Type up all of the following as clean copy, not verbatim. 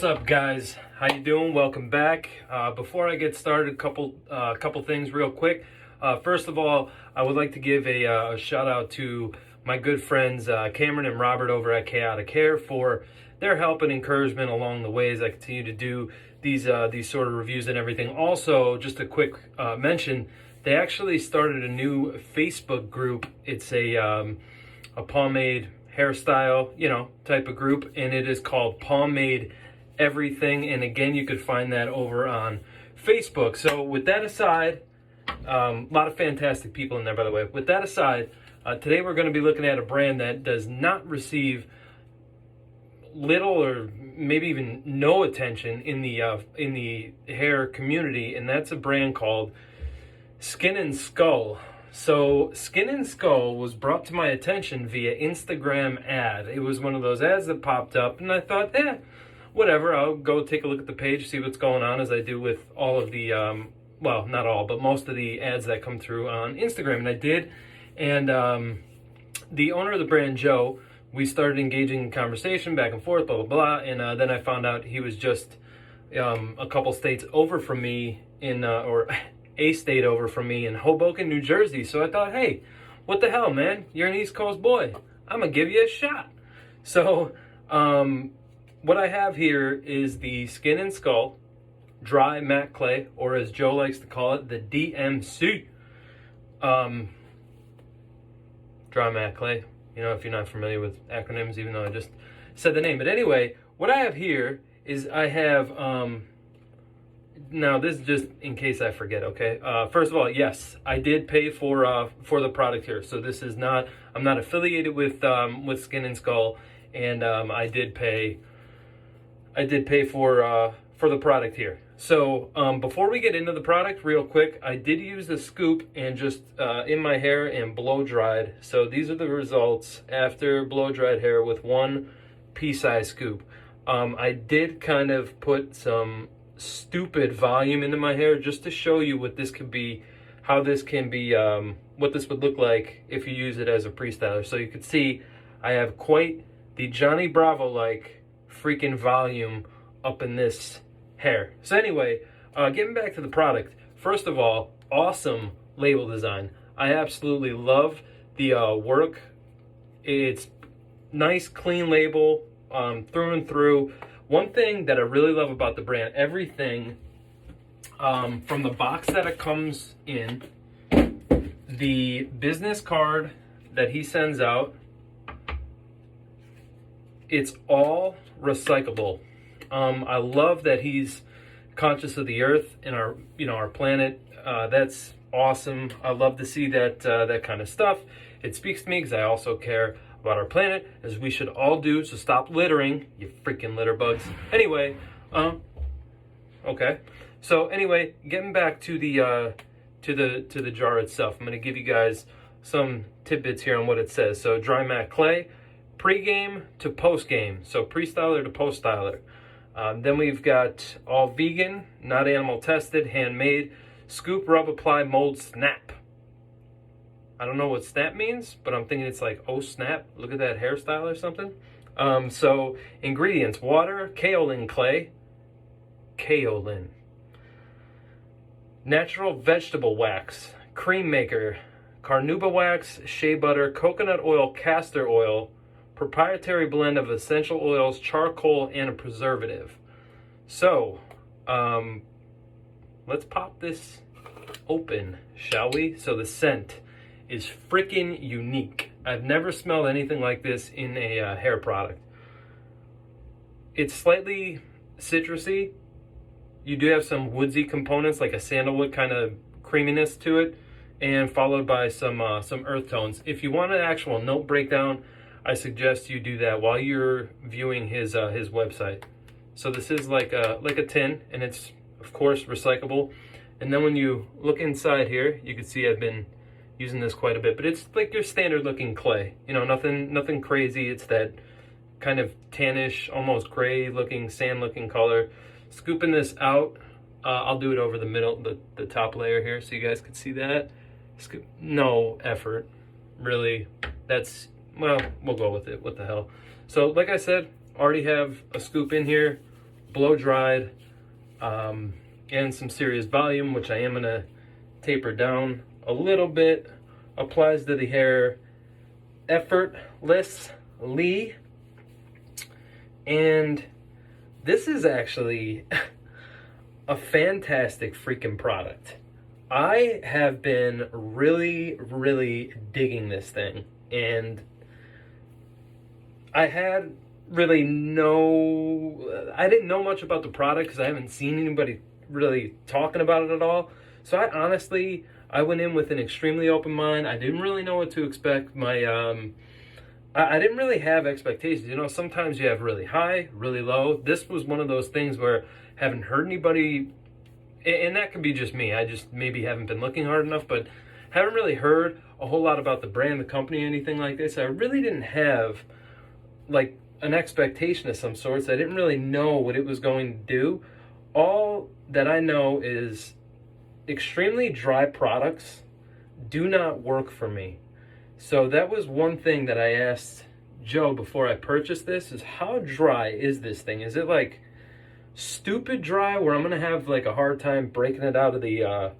What's up, guys? How you doing? Welcome back. Before I get started, a couple things real quick. First of all, I would like to give a shout out to my good friends Cameron and Robert over at Chaotic Hair for their help and encouragement along the way as I continue to do these sort of reviews and everything. Also, just a quick mention, they actually started a new Facebook group. It's a pomade hairstyle, type of group, and it is called Pomade Everything. And again, you could find that over on Facebook. So with that aside, a lot of fantastic people in there, by the way. With that aside, today we're going to be looking at a brand that does not receive little or maybe even no attention in the hair community, and that's a brand called Skin and Skull. So Skin and Skull was brought to my attention via Instagram ad. It was one of those ads that popped up, and I thought, whatever, I'll go take a look at the page, see what's going on, as I do with all of the, well, not all, but most of the ads that come through on Instagram. And I did, and the owner of the brand, Joe, we started engaging in conversation back and forth, blah, blah, blah, and then I found out he was just a couple states over from me or a state over from me in Hoboken, New Jersey. So I thought, hey, what the hell, man? You're an East Coast boy. I'm going to give you a shot. So what I have here is the Skin and Skull Dry Matte Clay, or as Joe likes to call it, the DMC. Dry Matte Clay. If you're not familiar with acronyms, even though I just said the name. But anyway, what I have here is I have... now, this is just in case I forget, okay? First of all, yes, I did pay for the product here. So this is not, I'm not affiliated with Skin and Skull, and I did pay for the product here. So before we get into the product, real quick, I did use the scoop and just in my hair and blow dried. So these are the results after blow dried hair with one pea-sized scoop. I did kind of put some stupid volume into my hair just to show you what this could be, how this can be, what this would look like if you use it as a pre-styler. So you can see I have quite the Johnny Bravo-like freaking volume up in this hair. So anyway, getting back to the product, first of all, awesome label design. I absolutely love the work. It's nice, clean label through and through. One thing that I really love about the brand, everything from the box that it comes in, the business card that he sends out, it's all recyclable. I love that he's conscious of the earth and our planet. That's awesome. I love to see that kind of stuff. It speaks to me because I also care about our planet, as we should all do. So stop littering, you freaking litter bugs. Anyway, okay. So anyway, getting back to the jar itself, I'm going to give you guys some tidbits here on what it says. So dry matte clay, pre-game to post-game. So pre-styler to post-styler. Then we've got all vegan, not animal tested, handmade, scoop, rub, apply, mold, snap. I don't know what snap means, but I'm thinking it's like, oh snap, look at that hairstyle or something. So ingredients: water, kaolin clay, natural vegetable wax, cream maker, carnauba wax, shea butter, coconut oil, castor oil, proprietary blend of essential oils, charcoal, and a preservative. So let's pop this open, shall we? So the scent is freaking unique. I've never smelled anything like this in a hair product. It's slightly citrusy. You do have some woodsy components, like a sandalwood kind of creaminess to it, and followed by some earth tones. If you want an actual note breakdown, I suggest you do that while you're viewing his website. So this is like a tin, and it's of course recyclable. And then when you look inside here, you can see I've been using this quite a bit, but it's like your standard looking clay. Nothing crazy. It's that kind of tannish, almost gray looking, sand looking color. Scooping this out, I'll do it over the middle, the top layer here, so you guys can see that. No effort, really. That's, well, we'll go with it. What the hell? So like I said, already have a scoop in here. blow dried, and some serious volume, which I am going to taper down a little bit. Applies to the hair effortlessly. And this is actually a fantastic freaking product. I have been really, really digging this thing. And I didn't know much about the product because I haven't seen anybody really talking about it at all. So I went in with an extremely open mind. I didn't really know what to expect. I didn't really have expectations. You know, sometimes you have really high, really low. This was one of those things where I haven't heard anybody, and that could be just me. I just maybe haven't been looking hard enough, but haven't really heard a whole lot about the brand, the company, anything like this. I really didn't have like an expectation of some sorts. I didn't really know what it was going to do. All that I know is extremely dry products do not work for me. So that was one thing that I asked Joe before I purchased this, is how dry is this thing? Is it like stupid dry where I'm going to have like a hard time breaking it out of the,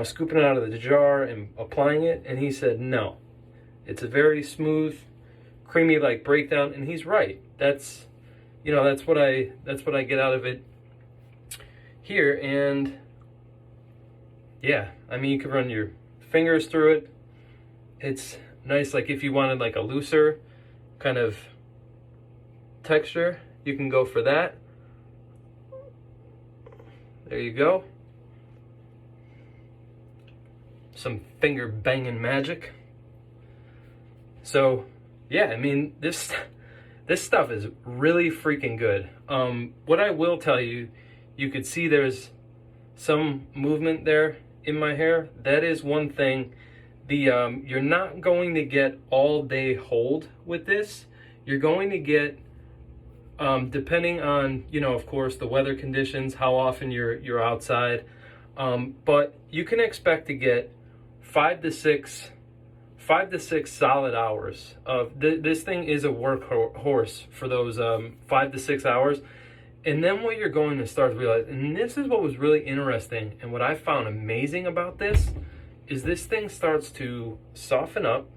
scooping it out of the jar and applying it? And he said, no, it's a very smooth, creamy like breakdown. And he's right. That's what I get out of it here. And yeah, I mean, you can run your fingers through it. It's nice, like if you wanted like a looser kind of texture, you can go for that. There you go. Some finger banging magic. So yeah, I mean, this stuff is really freaking good. What I will tell you, you could see there's some movement there in my hair. That is one thing. You're not going to get all day hold with this. You're going to get, depending on, of course, the weather conditions, how often you're outside. But you can expect to get 5 to 6 solid hours of this thing is a workhorse for those 5 to 6 hours. And then what you're going to start to realize, and this is what was really interesting and what I found amazing about this, is this thing starts to soften up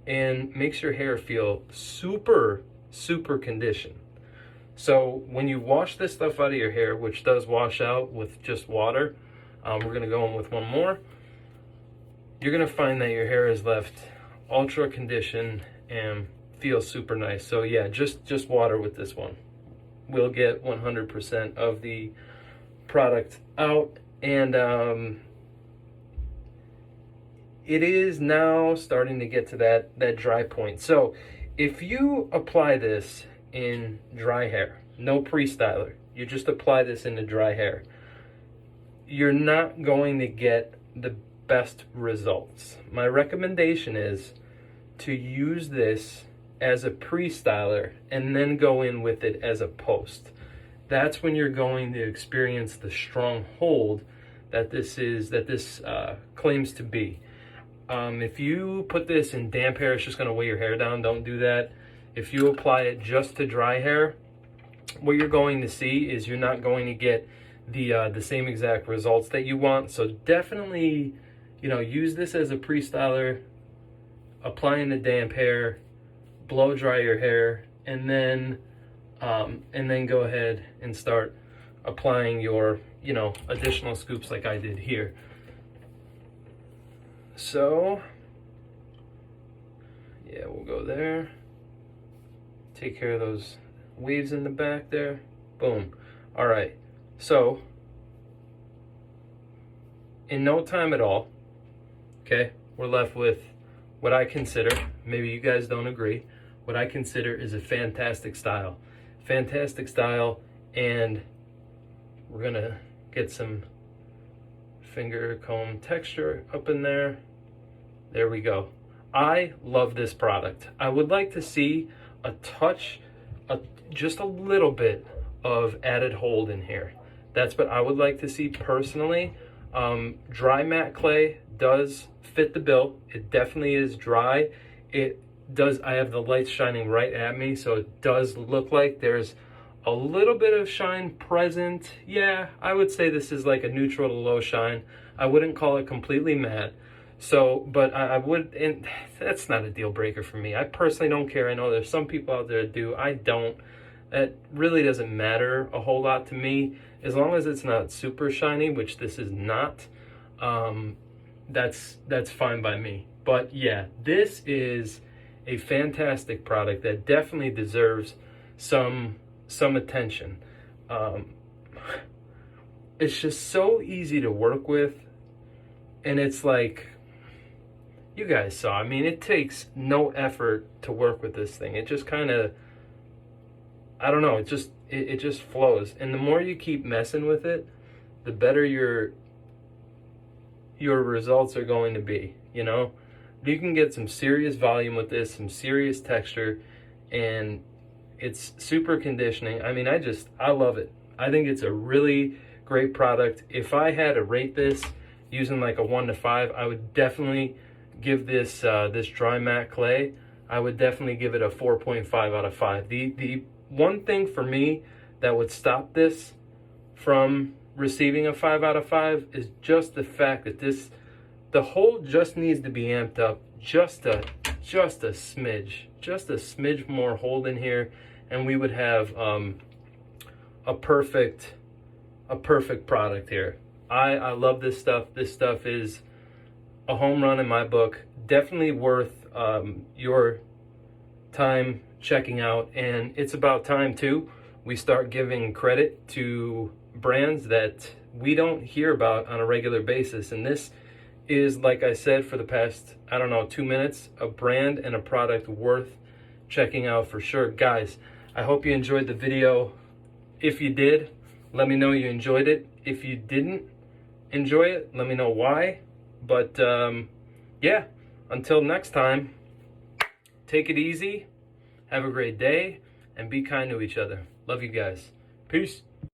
and makes your hair feel super, super conditioned. So when you wash this stuff out of your hair, which does wash out with just water, we're going to go in with one more. You're going to find that your hair is left ultra conditioned and feels super nice. So yeah, just water with this one. We'll get 100% of the product out. And it is now starting to get to that dry point. So if you apply this in dry hair, no pre-styler, you just apply this into dry hair, you're not going to get the best results. My recommendation is to use this as a pre-styler and then go in with it as a post. That's when you're going to experience the strong hold that this claims to be. If you put this in damp hair, it's just going to weigh your hair down. Don't do that. If you apply it just to dry hair, what you're going to see is you're not going to get the same exact results that you want. So definitely, use this as a pre-styler, applying the damp hair, blow dry your hair, and then go ahead and start applying your additional scoops like I did here. So yeah, we'll go there, take care of those waves in the back there. Boom. All right, so in no time at all, okay, we're left with what I consider, maybe you guys don't agree, what I consider is a fantastic style. Fantastic style, and we're gonna get some finger comb texture up in there. There we go. I love this product. I would like to see a touch, just a little bit of added hold in here. That's what I would like to see personally. Dry matte clay does fit the bill. It definitely is dry. It does. I have the lights shining right at me, so it does look like there's a little bit of shine present. Yeah, I would say this is like a neutral to low shine. I wouldn't call it completely matte. So, but I would, and that's not a deal breaker for me. I personally don't care. I know there's some people out there that do. I don't. That really doesn't matter a whole lot to me. As long as it's not super shiny, which this is not, that's fine by me. But yeah, this is a fantastic product that definitely deserves some attention. It's just so easy to work with, and it's like, you guys saw, I mean, it takes no effort to work with this thing. It just kind of, I don't know, it just flows. And the more you keep messing with it, the better your results are going to be, you know? You can get some serious volume with this, some serious texture, and it's super conditioning. I mean, I love it. I think it's a really great product. If I had to rate this using like a 1 to 5, I would definitely give this this dry matte clay, I would definitely give it a 4.5 out of 5. The one thing for me that would stop this from receiving a 5 out of 5 is just the fact that the hold just needs to be amped up just a smidge more hold in here, and we would have a perfect product here. I love this stuff. This stuff is a home run in my book. Definitely worth your time checking out, and it's about time too we start giving credit to brands that we don't hear about on a regular basis. And this is, like I said for the past, I don't know, 2 minutes, a brand and a product worth checking out for sure. Guys, I hope you enjoyed the video. If you did, let me know you enjoyed it. If you didn't enjoy it, let me know why. But yeah, until next time, take it easy, have a great day, and be kind to each other. Love you guys. Peace.